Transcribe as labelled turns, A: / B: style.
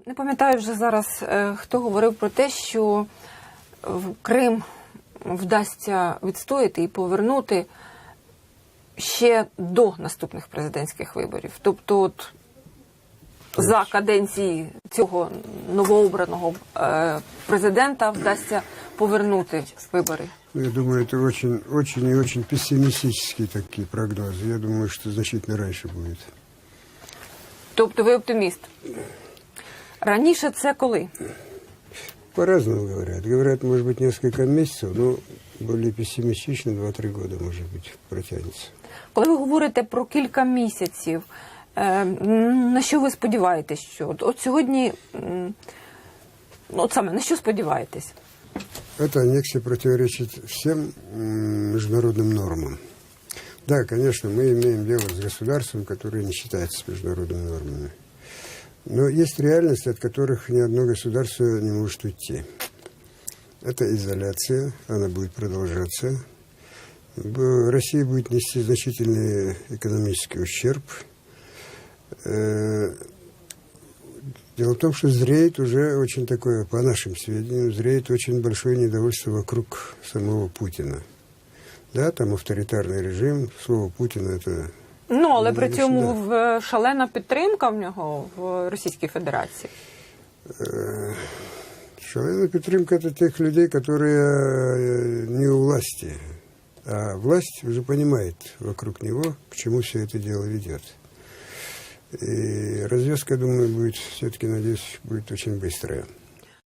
A: Не пам'ятаю вже зараз, хто говорив про те, що Крим вдасться відстояти і повернути ще до наступних президентських виборів. Тобто от за каденції цього новообраного президента вдасться повернути вибори.
B: Я думаю, это очень и очень пессимистические такие прогнозы. Я думаю, что значительно раньше будет.
A: Тобто ви оптиміст. Раніше це коли?
B: По-разному говорят. Говорят, может быть, несколько месяцев, но более пессимистично 2-3 года, может быть, протянется.
A: Коли ви говорите про кілька місяців, на що ви сподіваєтесь? Що? От сьогодні, от саме, на що сподіваєтесь?
B: Эта аннексия противоречит всем международным нормам. Да, конечно, мы имеем дело с государством, которое не считается с международными нормами. Но есть реальности, от которых ни одно государство не может уйти. Это изоляция, она будет продолжаться. Россия будет нести значительный экономический ущерб. Дело в том, что зреет уже очень такое, по нашим сведениям, зреет очень большое недовольство вокруг самого Путина. Да, там авторитарний режим, слово Путіна – це...
A: Ну, але при цьому шалена підтримка в нього в Російській Федерації.
B: Шалена підтримка – это тех людей, которые не у власти. А власть уже понимает вокруг него, к чему все это дело ведет. И развязка, думаю, будет, все-таки, надеюсь, будет очень быстрая.